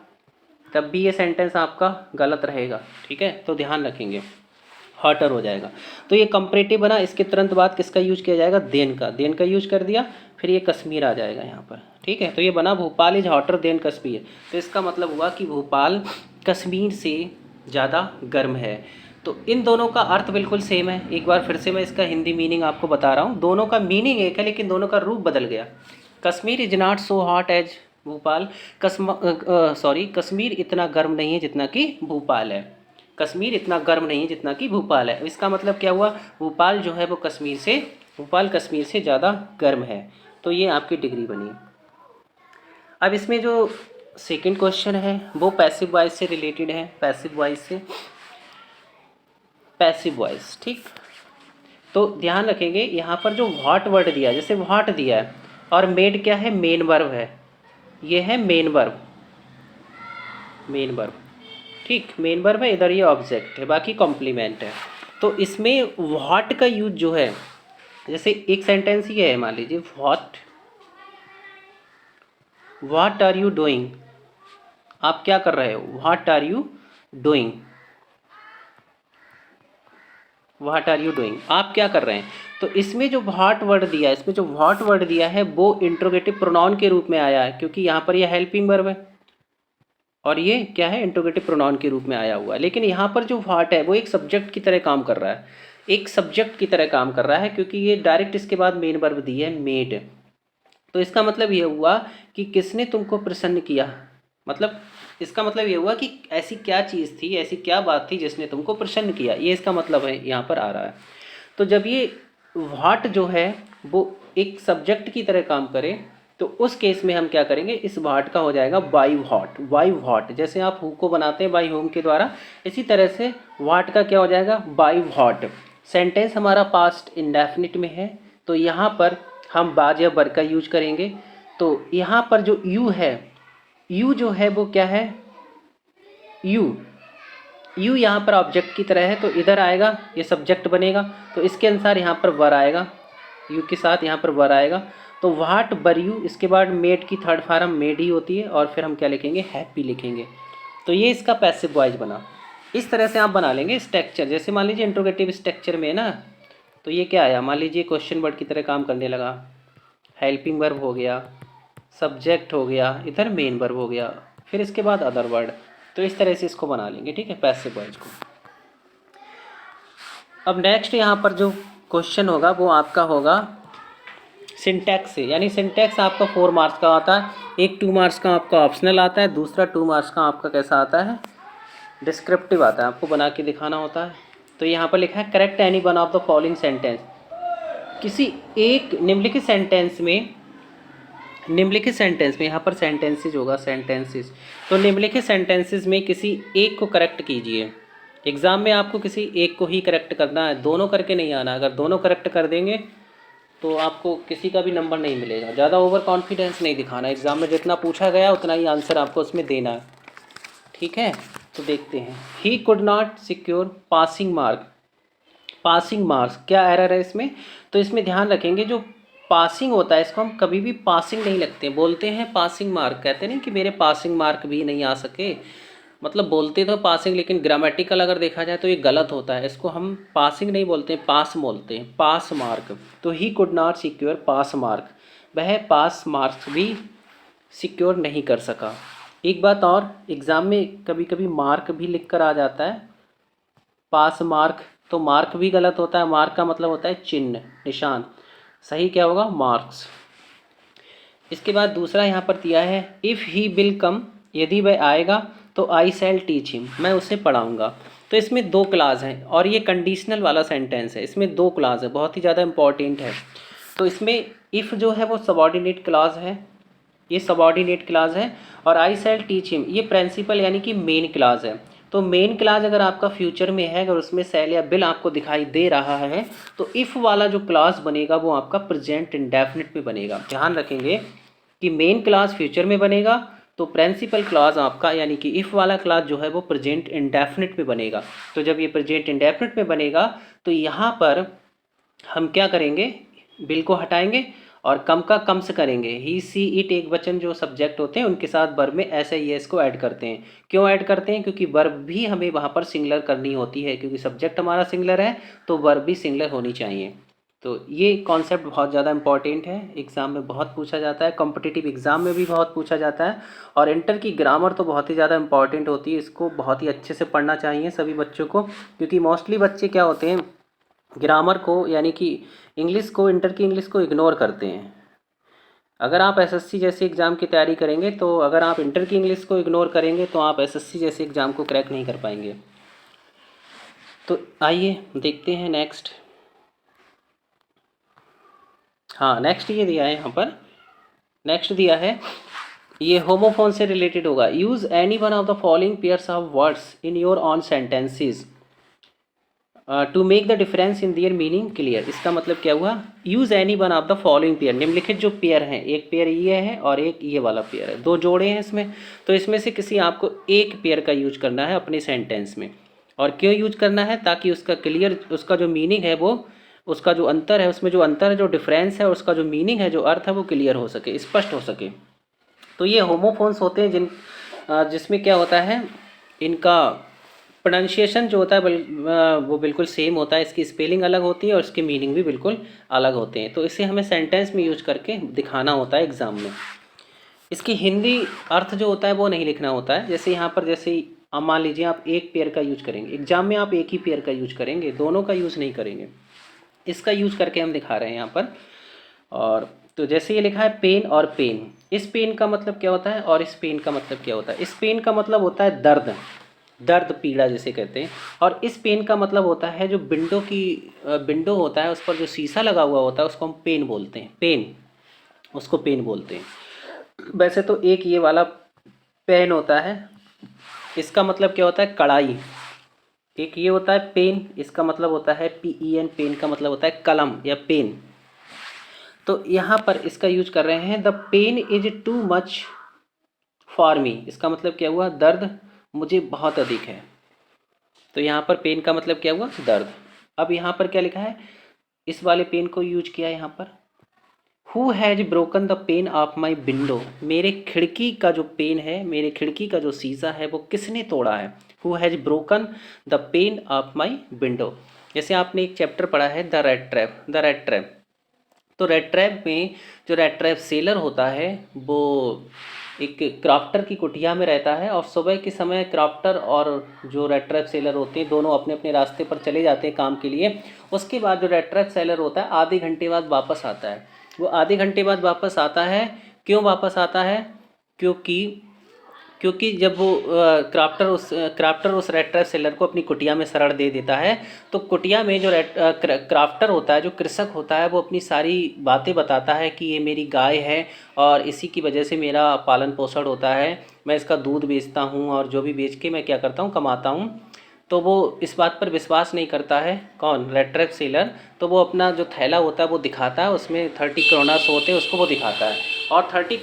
तब भी ये सेंटेंस आपका गलत रहेगा, ठीक है। तो ध्यान रखेंगे, हॉटर हो जाएगा। तो ये कंपैरेटिव बना, इसके तुरंत बाद किसका यूज किया जाएगा, देन का, देन का यूज कर दिया, फिर ये कश्मीर आ जाएगा यहाँ पर, ठीक है। तो ये बना Bhopal is hotter then Kashmir. तो इसका मतलब हुआ कि भोपाल कश्मीर से ज़्यादा गर्म है। तो इन दोनों का अर्थ बिल्कुल सेम है। एक बार फिर से मैं इसका हिंदी मीनिंग आपको बता रहा हूँ। दोनों का मीनिंग एक है लेकिन दोनों का रूप बदल गया। Kashmir is not so hot as Bhopal, Kashmir इतना गर्म नहीं है जितना कि भोपाल है। कश्मीर इतना गर्म नहीं है जितना कि भोपाल है। इसका मतलब क्या हुआ, भोपाल जो है वो भोपाल कश्मीर से ज़्यादा गर्म है। तो ये आपकी डिग्री बनी। अब इसमें जो सेकंड क्वेश्चन है वो पैसिव वॉइस से रिलेटेड है, पैसिव वॉइस से, पैसिव वॉइस, ठीक। तो ध्यान रखेंगे यहाँ पर जो व्हाट वर्ड दिया है, जैसे व्हाट दिया है और मेड क्या है, मेन वर्ब है, ये है मेन वर्ब, मेन वर्ब, ठीक, मेन वर्ब है, इधर ये ऑब्जेक्ट है, बाकी कॉम्प्लीमेंट है। तो इसमें व्हाट का यूज जो है, जैसे एक सेंटेंस ही है, मान लीजिए व्हाट आर यू डूइंग, आप क्या कर रहे हो, what are you doing, what are you doing, आप क्या कर रहे हैं। तो इसमें जो व्हाट वर्ड दिया है, इसमें जो व्हाट वर्ड दिया है वो इंट्रोगेटिव प्रोनाउन के रूप में आया है, क्योंकि यहाँ पर यह हेल्पिंग वर्ब है और ये क्या है, इंट्रोगेटिव प्रोनाउन के रूप में आया हुआ है। लेकिन यहाँ पर जो व्हाट है वो एक सब्जेक्ट की तरह काम कर रहा है, एक सब्जेक्ट की तरह काम कर रहा है, क्योंकि ये डायरेक्ट इसके बाद मेन वर्ब दी है, मेड। तो इसका मतलब ये हुआ कि किसने तुमको प्रसन्न किया, मतलब इसका मतलब ये हुआ कि ऐसी क्या चीज़ थी, ऐसी क्या बात थी जिसने तुमको प्रसन्न किया, ये इसका मतलब है यहाँ पर आ रहा है। तो जब ये व्हाट जो है वो एक सब्जेक्ट की तरह काम करे तो उस केस में हम क्या करेंगे, इस व्हाट का हो जाएगा बाई व्हाट। बाई व्हाट, जैसे आप हु को बनाते हैं बाई होम के द्वारा, इसी तरह से व्हाट का क्या हो जाएगा, बाई व्हाट। सेंटेंस हमारा पास्ट इंडेफिनिट में है, तो यहाँ पर हम बाज या बर का यूज करेंगे। तो यहाँ पर जो यू है, यू जो है वो क्या है, यू, यू यहाँ पर ऑब्जेक्ट की तरह है, तो इधर आएगा ये सब्जेक्ट बनेगा, तो इसके अनुसार यहाँ पर वर आएगा, यू के साथ यहाँ पर वर आएगा। तो व्हाट बर यू, इसके बाद मेड की थर्ड फॉर्म मेड ही होती है, और फिर हम क्या लिखेंगे, हैप्पी लिखेंगे। तो ये इसका पैसिव वॉइस बना। इस तरह से आप बना लेंगे स्ट्रक्चर। जैसे मान लीजिए इंट्रोगेटिव स्ट्रक्चर में है ना, तो ये क्या आया, मान लीजिए क्वेश्चन वर्ड की तरह काम करने लगा, हेल्पिंग वर्ब हो गया, सब्जेक्ट हो गया, इधर मेन वर्ब हो गया, फिर इसके बाद अदर वर्ड। तो इस तरह से इसको बना लेंगे, ठीक है, पैसिव वॉइस को। अब नेक्स्ट यहाँ पर जो क्वेश्चन होगा वो आपका होगा सिंटैक्स से, यानी सिंटैक्स आपका 4 मार्क्स का आता है, एक 2 मार्क्स का आपका ऑप्शनल आता है, दूसरा 2 मार्क्स का आपका कैसा आता है, डिस्क्रिप्टिव आता है, आपको बना के दिखाना होता है। तो यहाँ पर लिखा है correct any one of the following sentence. किसी एक निम्नलिखित सेंटेंस में, निम्नलिखित सेंटेंस में, यहाँ पर सेंटेंसेज होगा, सेंटेंसेस, तो निम्नलिखित सेंटेंसेस में किसी एक को करेक्ट कीजिए। एग्ज़ाम में आपको किसी एक को ही करेक्ट करना है, दोनों करके नहीं आना। अगर दोनों करेक्ट कर देंगे तो आपको किसी का भी नंबर नहीं मिलेगा। ज़्यादा ओवर कॉन्फिडेंस नहीं दिखाना, एग्ज़ाम में जितना पूछा गया उतना ही आंसर आपको उसमें देना है, ठीक है। तो देखते हैं, he could not secure passing mark. Passing marks, क्या एरर है इसमें, तो इसमें ध्यान रखेंगे जो पासिंग होता है इसको हम कभी भी पासिंग नहीं लगते, बोलते हैं पासिंग मार्क, कहते नहीं कि मेरे पासिंग मार्क भी नहीं आ सके, मतलब बोलते तो पासिंग, लेकिन ग्रामेटिकल अगर देखा जाए तो ये गलत होता है, इसको हम पासिंग नहीं बोलते, पास बोलते हैं, पास मार्क। तो he could not secure pass mark, वह पास मार्क्स भी सिक्योर नहीं कर सका। एक बात और, एग्ज़ाम में कभी कभी मार्क भी लिख कर आ जाता है, पास मार्क, तो मार्क भी गलत होता है, मार्क का मतलब होता है चिन्ह, निशान, सही क्या होगा, मार्क्स। इसके बाद दूसरा यहाँ पर दिया है इफ़ ही विल कम, यदि वह आएगा तो आई शैल टीच हिम, मैं उसे पढ़ाऊँगा। तो इसमें 2 क्लास हैं और ये कंडीशनल वाला सेंटेंस है, इसमें 2 क्लास है, बहुत ही ज़्यादा इंपॉर्टेंट है। तो इसमें इफ़ जो है वो सबॉर्डिनेट क्लास है, ये सबॉर्डिनेट क्लास है, और आई शैल टीच हिम ये प्रिंसिपल यानी कि मेन क्लास है। तो मेन क्लास अगर आपका फ्यूचर में है, अगर उसमें शैल या बिल आपको दिखाई दे रहा है, तो इफ़ वाला जो क्लास बनेगा वो आपका प्रेजेंट इंडेफिनिट में बनेगा। ध्यान रखेंगे कि मेन क्लास फ्यूचर में बनेगा, तो प्रिंसिपल क्लास आपका यानी कि इफ़ वाला क्लास जो है वो प्रेजेंट इंडेफिनिट में बनेगा। तो जब ये प्रेजेंट इंडेफिनिट में बनेगा तो यहाँ पर हम क्या करेंगे, बिल को हटाएंगे और कम का कम से करेंगे। ही सी इट एक वचन जो सब्जेक्ट होते हैं उनके साथ वर्ब में ऐसे ही इसको ऐड करते हैं। क्यों ऐड करते हैं, क्योंकि वर्ब भी हमें वहाँ पर सिंगुलर करनी होती है, क्योंकि सब्जेक्ट हमारा सिंगुलर है तो वर्ब भी सिंगुलर होनी चाहिए। तो ये कॉन्सेप्ट बहुत ज़्यादा इंपॉर्टेंट है, एग्ज़ाम में बहुत पूछा जाता है, कॉम्पिटिटिव एग्ज़ाम में भी बहुत पूछा जाता है। और इंटर की ग्रामर तो बहुत ही ज़्यादा इंपॉर्टेंट होती है, इसको बहुत ही अच्छे से पढ़ना चाहिए सभी बच्चों को, क्योंकि मोस्टली बच्चे क्या होते हैं, ग्रामर को यानी कि इंग्लिश को, इंटर की इंग्लिश को इग्नोर करते हैं। अगर आप एसएससी जैसे एग्ज़ाम की तैयारी करेंगे, तो अगर आप इंटर की इंग्लिश को इग्नोर करेंगे तो आप एसएससी जैसे एग्ज़ाम को क्रैक नहीं कर पाएंगे। तो आइए देखते हैं नेक्स्ट। हाँ, नेक्स्ट ये दिया है यहाँ पर, नेक्स्ट दिया है, ये होमोफोन से रिलेटेड होगा। Use any one of the following pairs of words in your own sentences to make the difference in their meaning clear. इसका मतलब क्या हुआ, use any one of the following pair, निम्नलिखित जो पेयर हैं, एक पेयर ये है और एक ये वाला पेयर है, 2 जोड़े हैं इसमें, तो इसमें से किसी आपको एक पेयर का यूज करना है अपने सेंटेंस में। और क्यों यूज करना है, ताकि उसका क्लियर, उसका जो मीनिंग है वो, उसका जो अंतर है, उसमें जो अंतर है, जो डिफरेंस है, उसका जो मीनिंग है, जो अर्थ है, वो क्लियर हो सके, स्पष्ट हो सके। तो ये होमोफोन्स होते हैं जिसमें क्या होता है, इनका प्रोनाउंसिएशन जो होता है वो बिल्कुल सेम होता है, इसकी स्पेलिंग अलग होती है और इसके मीनिंग भी बिल्कुल अलग होते हैं। तो इसे हमें सेंटेंस में यूज करके दिखाना होता है एग्ज़ाम में। इसकी हिंदी अर्थ जो होता है वो नहीं लिखना होता है। जैसे यहाँ पर, जैसे मान लीजिए आप एक पेयर का यूज करेंगे, एग्जाम में आप एक ही पेयर का यूज करेंगे, दोनों का यूज़ नहीं करेंगे। इसका यूज करके हम दिखा रहे हैं यहाँ पर। और तो जैसे ये लिखा है पेन और पेन, इस पेन का मतलब क्या होता है और इस पेन का मतलब क्या होता है? इस पेन का मतलब होता है दर्द, दर्द पीड़ा जिसे कहते हैं। और इस पेन का मतलब होता है जो विंडो की विंडो होता है उस पर जो शीशा लगा हुआ होता है उसको हम पेन बोलते हैं, पेन, उसको पेन बोलते हैं। वैसे तो एक ये वाला पेन होता है, इसका मतलब क्या होता है? कड़ाई। एक ये होता है पेन, इसका मतलब होता है PEN, पेन का मतलब होता है कलम या पेन। तो यहाँ पर इसका यूज कर रहे हैं the pen is too much for me, इसका मतलब क्या हुआ? दर्द मुझे बहुत अधिक है। तो यहाँ पर पेन का मतलब क्या हुआ? दर्द। अब यहाँ पर क्या लिखा है? इस वाले पेन को यूज किया यहाँ पर, who has broken the pain of my window, मेरे खिड़की का जो पेन है, मेरे खिड़की का जो शीशा है वो किसने तोड़ा है? Who has broken the pain of my window. जैसे आपने एक चैप्टर पढ़ा है the red trap, the red trap. तो रेड ट्रैप में जो रेड ट्रैप सेलर होता है वो एक क्राफ्टर की कुटिया में रहता है, और सुबह के समय क्राफ्टर और जो रेड ट्रैप सेलर होते हैं दोनों अपने अपने रास्ते पर चले जाते हैं काम के लिए। उसके बाद जो रेड ट्रैप सेलर होता है आधे घंटे बाद वापस आता है। वो आधे घंटे बाद वापस आता है, क्यों वापस आता है? क्योंकि क्योंकि जब वो क्राफ्टर उस रेड ट्रैप सेलर को अपनी कुटिया में शरण दे देता है, तो कुटिया में जो क्राफ्टर होता है, जो कृषक होता है, वो अपनी सारी बातें बताता है कि ये मेरी गाय है और इसी की वजह से मेरा पालन पोषण होता है, मैं इसका दूध बेचता हूँ और जो भी बेच के मैं क्या करता हूँ, कमाता हूँ। तो वो इस बात पर विश्वास नहीं करता है, कौन? Red trap seller. तो वो अपना जो थैला होता है वो दिखाता है, उसमें 30 क्रोनर्स होते हैं, उसको वो दिखाता है। और 30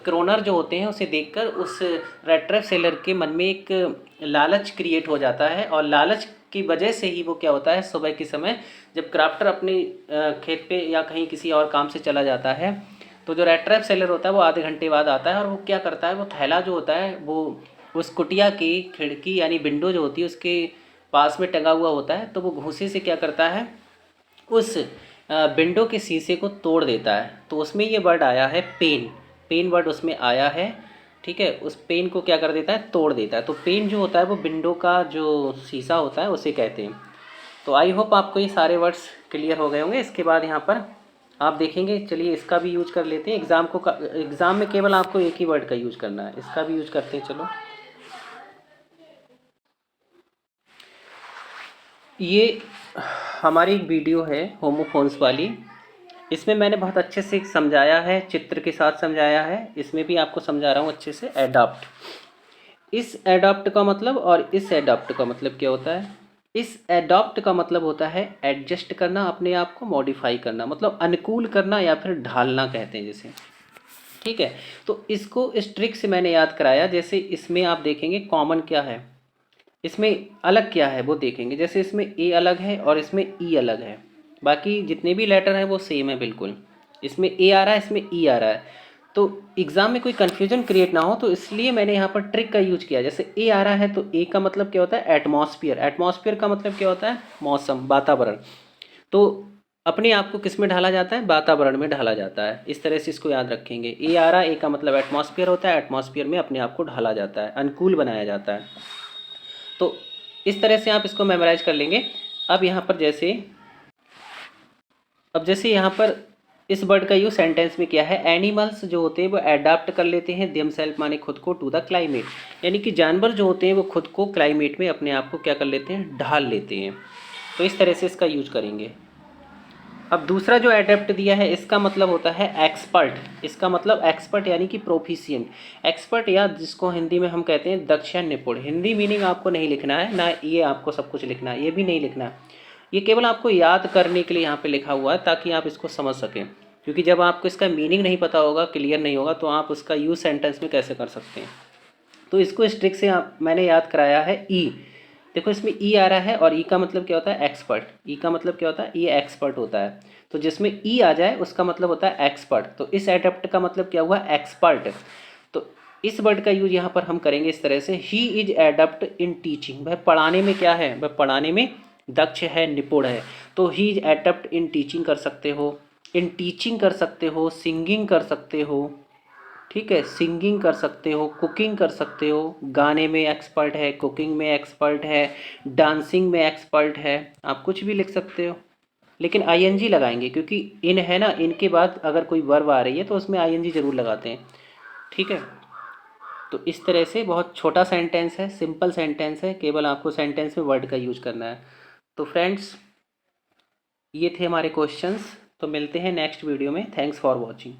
क्रोनर जो होते हैं उसे देखकर उस रेड ट्रैप सेलर के मन में एक लालच क्रिएट हो जाता है, और लालच की वजह से ही वो क्या होता है, सुबह के समय जब क्राफ्टर अपने खेत पे या कहीं किसी और काम से चला जाता है, तो जो रेड ट्रैप सेलर होता है वो आधे घंटे बाद आता है, और वो क्या करता है, वो थैला जो होता है वो उस कुटिया की खिड़की यानी विंडो जो होती है उसके पास में टंगा हुआ होता है। तो वो घूंसे से क्या करता है, उस विंडो के शीशे को तोड़ देता है। तो उसमें ये वर्ड आया है पेन, पेन वर्ड उसमें आया है, ठीक है। उस पेन को क्या कर देता है, तोड़ देता है। तो पेन जो होता है वो विंडो का जो शीशा होता है उसे कहते हैं। तो आई होप आपको ये सारे वर्ड्स क्लियर हो गए होंगे। इसके बाद यहाँ पर आप देखेंगे, चलिए इसका भी यूज कर लेते हैं। एग्ज़ाम में केवल आपको एक ही वर्ड का यूज करना है, इसका भी यूज करते हैं। चलो, ये हमारी एक वीडियो है होमोफोन्स वाली, इसमें मैंने बहुत अच्छे से समझाया है, चित्र के साथ समझाया है। इसमें भी आपको समझा रहा हूँ अच्छे से। एडॉप्ट, इस एडॉप्ट का मतलब और इस एडॉप्ट का मतलब क्या होता है? इस एडॉप्ट का मतलब होता है एडजस्ट करना, अपने आप को मॉडिफाई करना, मतलब अनुकूल करना या फिर ढालना कहते हैं जिसे, ठीक है। तो इसको इस ट्रिक से मैंने याद कराया। जैसे इसमें आप देखेंगे कॉमन क्या है, इसमें अलग क्या है वो देखेंगे। जैसे इसमें ए अलग है और इसमें ई अलग है, बाकी जितने भी लेटर हैं वो सेम है बिल्कुल। इसमें ए आ रहा है, इसमें ई आ रहा है। तो एग्ज़ाम में कोई कन्फ्यूजन क्रिएट ना हो, तो इसलिए मैंने यहाँ पर ट्रिक का यूज किया। जैसे ए आ रहा है तो ए का मतलब क्या होता है, एटमॉस्फेयर। एटमॉस्फेयर का मतलब क्या होता है, मौसम, वातावरण। तो अपने आप को किस में ढाला जाता है, वातावरण में ढाला जाता है। इस तरह से इसको याद रखेंगे। ए आ रहा है, ए का मतलब एटमॉस्फेयर होता है, एटमॉस्फेयर में अपने आप को ढाला जाता है, अनुकूल बनाया जाता है। तो इस तरह से आप इसको मेमोराइज कर लेंगे। अब यहाँ पर जैसे यहाँ पर इस वर्ड का यूज सेंटेंस में किया है। एनिमल्स जो होते हैं वो अडाप्ट कर लेते हैं देमसेल्फ, माने खुद को, टू द क्लाइमेट, यानी कि जानवर जो होते हैं वो खुद को क्लाइमेट में अपने आप को क्या कर लेते हैं, ढाल लेते हैं। तो इस तरह से इसका यूज करेंगे। अब दूसरा जो एडेप्ट दिया है इसका मतलब होता है एक्सपर्ट। इसका मतलब एक्सपर्ट यानी कि प्रोफिशिएंट, एक्सपर्ट, या जिसको हिंदी में हम कहते हैं दक्ष, निपुण। हिंदी मीनिंग आपको नहीं लिखना है ना, ये आपको सब कुछ लिखना है, ये भी नहीं लिखना है। ये केवल आपको याद करने के लिए यहाँ पे लिखा हुआ है ताकि आप इसको समझ सकें। क्योंकि जब आपको इसका मीनिंग नहीं पता होगा, क्लियर नहीं होगा, तो आप उसका यूज सेंटेंस में कैसे कर सकते हैं। तो इसको इस ट्रिक से मैंने याद कराया है। ई, देखो इसमें ई आ रहा है, और ई का मतलब क्या होता है, एक्सपर्ट। ई का मतलब क्या होता है, ये एक्सपर्ट होता है। तो जिसमें ई आ जाए उसका मतलब होता है एक्सपर्ट। तो इस एडेप्ट का मतलब क्या हुआ, एक्सपर्ट। तो इस वर्ड का यूज यहाँ पर हम करेंगे इस तरह से, he is adept in teaching. वह पढ़ाने में क्या है, वह पढ़ाने में दक्ष है, निपुण है। तो he is adept in teaching कर सकते हो, इन टीचिंग कर सकते हो, सिंगिंग कर सकते हो, ठीक है, सिंगिंग कर सकते हो, कुकिंग कर सकते हो, गाने में एक्सपर्ट है, कुकिंग में एक्सपर्ट है, डांसिंग में एक्सपर्ट है, आप कुछ भी लिख सकते हो। लेकिन आईएनजी लगाएंगे, क्योंकि इन है ना, इनके बाद अगर कोई वर्ब आ रही है तो उसमें आईएनजी ज़रूर लगाते हैं। ठीक है, तो इस तरह से बहुत छोटा सेंटेंस है, सिंपल सेंटेंस है, केवल आपको सेंटेंस में वर्ड का यूज करना है। तो फ्रेंड्स, ये थे हमारे क्वेश्चंस। तो मिलते हैं नेक्स्ट वीडियो में। Thanks for watching.